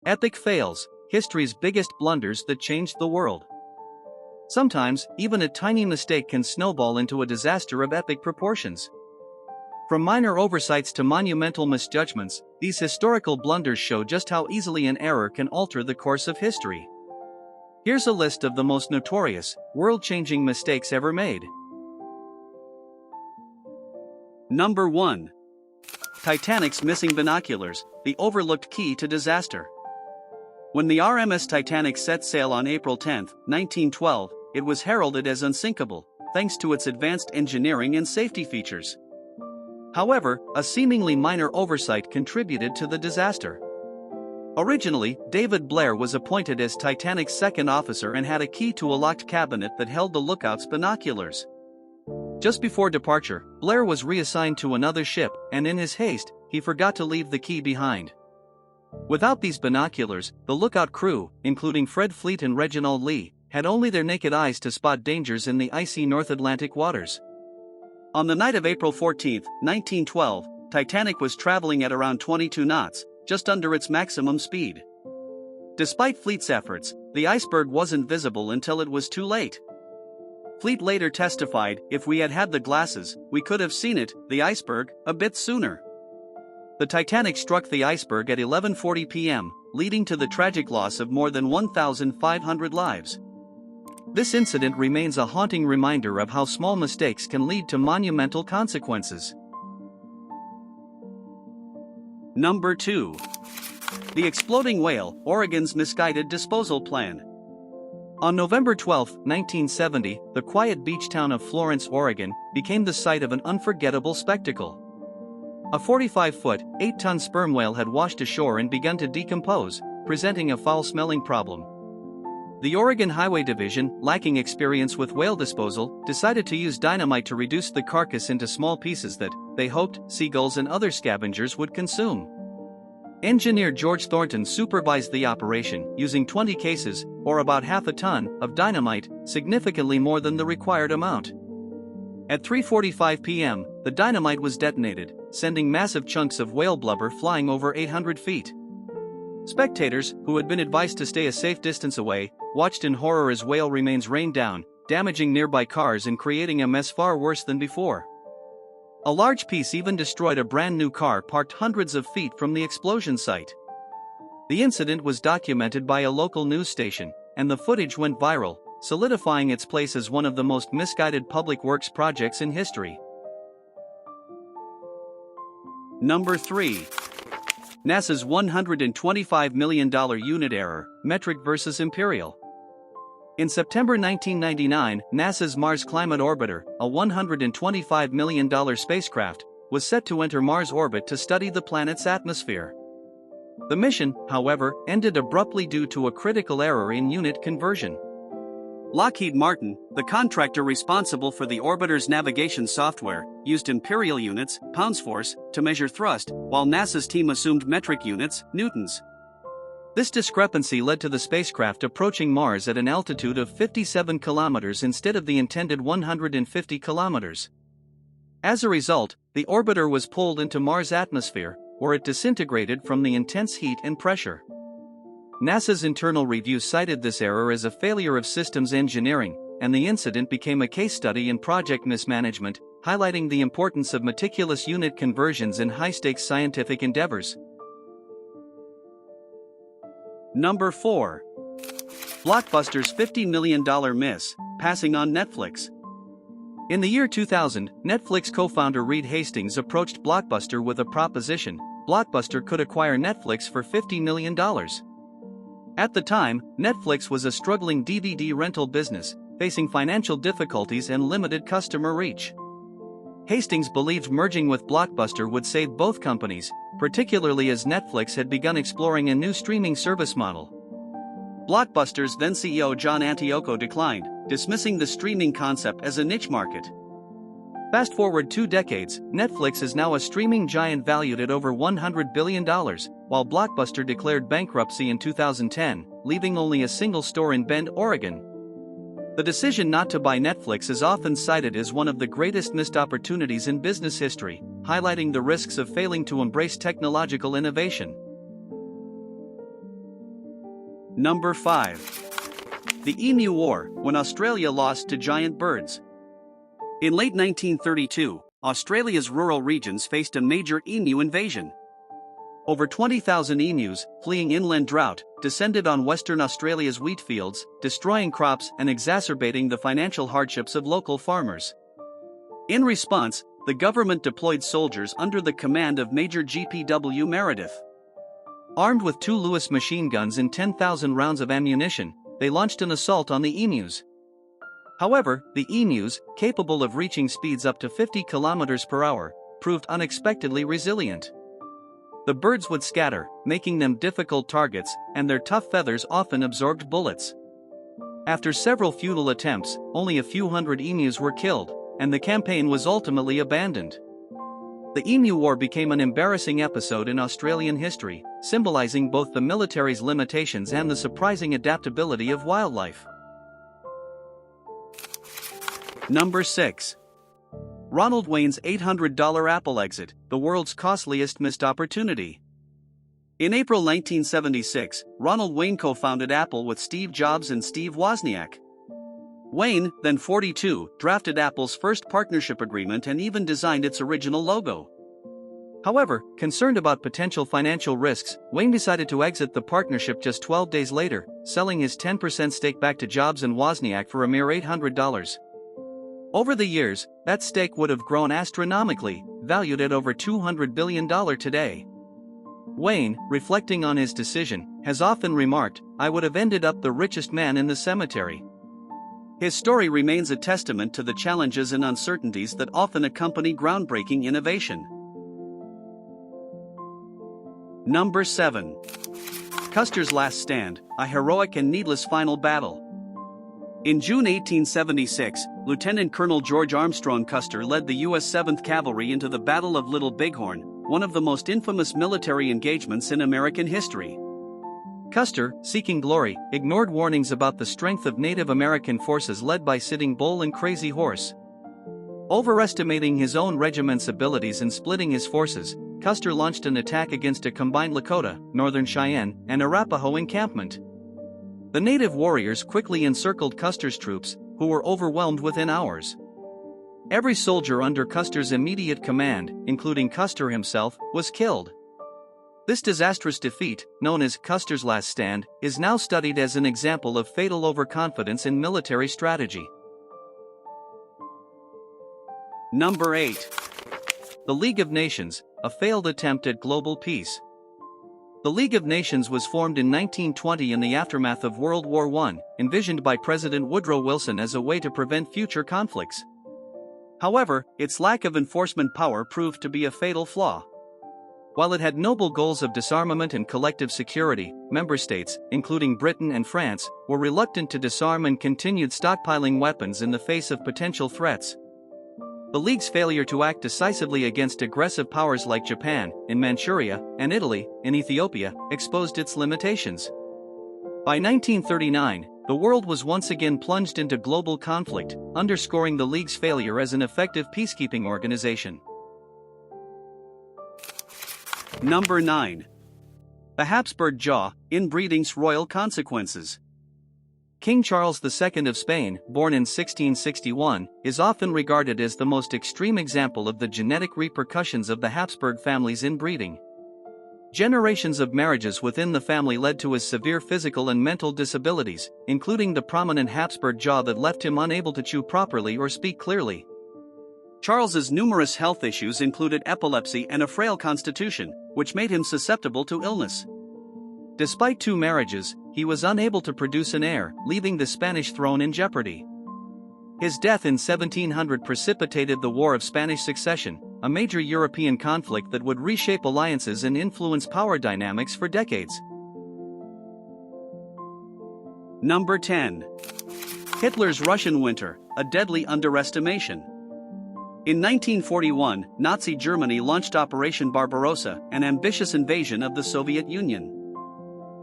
Epic fails, history's biggest blunders that changed the world. Sometimes, even a tiny mistake can snowball into a disaster of epic proportions. From minor oversights to monumental misjudgments, these historical blunders show just how easily an error can alter the course of history. Here's a list of the most notorious, world-changing mistakes ever made. Number 1. Titanic's missing binoculars, the overlooked key to disaster. When the RMS Titanic set sail on April 10, 1912, it was heralded as unsinkable, thanks to its advanced engineering and safety features. However, a seemingly minor oversight contributed to the disaster. Originally, David Blair was appointed as Titanic's second officer and had a key to a locked cabinet that held the lookout's binoculars. Just before departure, Blair was reassigned to another ship, and in his haste, he forgot to leave the key behind. Without these binoculars, the lookout crew, including Fred Fleet and Reginald Lee, had only their naked eyes to spot dangers in the icy North Atlantic waters. On the night of April 14, 1912, Titanic was traveling at around 22 knots, just under its maximum speed. Despite Fleet's efforts, the iceberg wasn't visible until it was too late. Fleet later testified, "If we had had the glasses, we could have seen it, the iceberg, a bit sooner." The Titanic struck the iceberg at 11:40 p.m., leading to the tragic loss of more than 1,500 lives. This incident remains a haunting reminder of how small mistakes can lead to monumental consequences. Number 2. The exploding whale, Oregon's misguided disposal plan. On November 12, 1970, the quiet beach town of Florence, Oregon, became the site of an unforgettable spectacle. A 45-foot, 8-ton sperm whale had washed ashore and begun to decompose, presenting a foul-smelling problem. The Oregon Highway Division, lacking experience with whale disposal, decided to use dynamite to reduce the carcass into small pieces that, they hoped, seagulls and other scavengers would consume. Engineer George Thornton supervised the operation, using 20 cases, or about half a ton, of dynamite, significantly more than the required amount. At 3:45 p.m., the dynamite was detonated, sending massive chunks of whale blubber flying over 800 feet. Spectators, who had been advised to stay a safe distance away, watched in horror as whale remains rained down, damaging nearby cars and creating a mess far worse than before. A large piece even destroyed a brand new car parked hundreds of feet from the explosion site. The incident was documented by a local news station, and the footage went viral, solidifying its place as one of the most misguided public works projects in history. Number 3. NASA's $125 million unit error, metric versus imperial. In September 1999, NASA's Mars Climate Orbiter, a $125 million spacecraft, was set to enter Mars orbit to study the planet's atmosphere. The mission, however, ended abruptly due to a critical error in unit conversion. Lockheed Martin, the contractor responsible for the orbiter's navigation software, used imperial units, pounds-force, to measure thrust, while NASA's team assumed metric units, newtons. This discrepancy led to the spacecraft approaching Mars at an altitude of 57 kilometers instead of the intended 150 kilometers. As a result, the orbiter was pulled into Mars' atmosphere, where it disintegrated from the intense heat and pressure. NASA's internal review cited this error as a failure of systems engineering, and the incident became a case study in project mismanagement, highlighting the importance of meticulous unit conversions in high-stakes scientific endeavors. Number 4. Blockbusters' $50 million miss, passing on Netflix. In the year 2000, Netflix co-founder Reed Hastings approached Blockbuster with a proposition: Blockbuster could acquire Netflix for $50 million. At the time, Netflix was a struggling DVD rental business, facing financial difficulties and limited customer reach. Hastings believed merging with Blockbuster would save both companies, particularly as Netflix had begun exploring a new streaming service model. Blockbuster's then CEO John Antioco declined, dismissing the streaming concept as a niche market. Fast forward 2 decades, Netflix is now a streaming giant valued at over $100 billion, while Blockbuster declared bankruptcy in 2010, leaving only a single store in Bend, Oregon. The decision not to buy Netflix is often cited as one of the greatest missed opportunities in business history, highlighting the risks of failing to embrace technological innovation. Number 5. The Emu War, when Australia lost to giant birds. In late 1932, Australia's rural regions faced a major emu invasion. Over 20,000 emus, fleeing inland drought, descended on Western Australia's wheat fields, destroying crops and exacerbating the financial hardships of local farmers. In response, the government deployed soldiers under the command of Major G.P.W. Meredith. Armed with 2 Lewis machine guns and 10,000 rounds of ammunition, they launched an assault on the emus. However, the emus, capable of reaching speeds up to 50 km per hour, proved unexpectedly resilient. The birds would scatter, making them difficult targets, and their tough feathers often absorbed bullets. After several futile attempts, only a few hundred emus were killed, and the campaign was ultimately abandoned. The Emu War became an embarrassing episode in Australian history, symbolizing both the military's limitations and the surprising adaptability of wildlife. Number 6. Ronald Wayne's $800 Apple exit, the world's costliest missed opportunity. In April 1976, Ronald Wayne co-founded Apple with Steve Jobs and Steve Wozniak. Wayne, then 42, drafted Apple's first partnership agreement and even designed its original logo. However, concerned about potential financial risks, Wayne decided to exit the partnership just 12 days later, selling his 10% stake back to Jobs and Wozniak for a mere $800. Over the years, that stake would have grown astronomically, valued at over $200 billion today. Wayne, reflecting on his decision, has often remarked, "I would have ended up the richest man in the cemetery." His story remains a testament to the challenges and uncertainties that often accompany groundbreaking innovation. Number 7. Custer's Last Stand, a heroic and needless final battle. In June 1876, Lieutenant Colonel George Armstrong Custer led the U.S. 7th Cavalry into the Battle of Little Bighorn, one of the most infamous military engagements in American history. Custer, seeking glory, ignored warnings about the strength of Native American forces led by Sitting Bull and Crazy Horse. Overestimating his own regiment's abilities and splitting his forces, Custer launched an attack against a combined Lakota, Northern Cheyenne, and Arapaho encampment. The native warriors quickly encircled Custer's troops, who were overwhelmed within hours. Every soldier under Custer's immediate command, including Custer himself, was killed. This disastrous defeat, known as Custer's Last Stand, is now studied as an example of fatal overconfidence in military strategy. Number 8. The League of Nations, a failed attempt at global peace. The League of Nations was formed in 1920 in the aftermath of World War I, envisioned by President Woodrow Wilson as a way to prevent future conflicts. However, its lack of enforcement power proved to be a fatal flaw. While it had noble goals of disarmament and collective security, member states, including Britain and France, were reluctant to disarm and continued stockpiling weapons in the face of potential threats. The League's failure to act decisively against aggressive powers like Japan, in Manchuria, and Italy, in Ethiopia, exposed its limitations. By 1939, the world was once again plunged into global conflict, underscoring the League's failure as an effective peacekeeping organization. Number 9. The Hapsburg Jaw, Inbreeding's Royal Consequences. King Charles II of Spain, born in 1661, is often regarded as the most extreme example of the genetic repercussions of the Hapsburg family's inbreeding. Generations of marriages within the family led to his severe physical and mental disabilities, including the prominent Hapsburg jaw that left him unable to chew properly or speak clearly. Charles's numerous health issues included epilepsy and a frail constitution, which made him susceptible to illness. Despite 2 marriages, he was unable to produce an heir, leaving the Spanish throne in jeopardy. His death in 1700 precipitated the War of Spanish Succession, a major European conflict that would reshape alliances and influence power dynamics for decades. Number 10. Hitler's Russian Winter, a deadly underestimation. In 1941, Nazi Germany launched Operation Barbarossa, an ambitious invasion of the Soviet Union.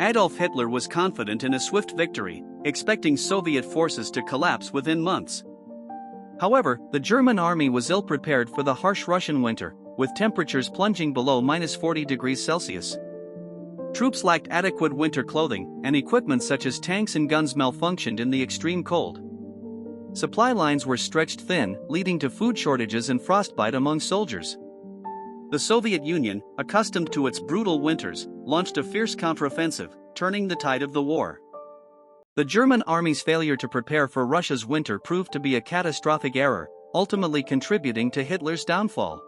Adolf Hitler was confident in a swift victory, expecting Soviet forces to collapse within months. However, the German army was ill-prepared for the harsh Russian winter, with temperatures plunging below -40 degrees Celsius. Troops lacked adequate winter clothing, and equipment such as tanks and guns malfunctioned in the extreme cold. Supply lines were stretched thin, leading to food shortages and frostbite among soldiers. The Soviet Union, accustomed to its brutal winters, launched a fierce counteroffensive, turning the tide of the war. The German army's failure to prepare for Russia's winter proved to be a catastrophic error, ultimately contributing to Hitler's downfall.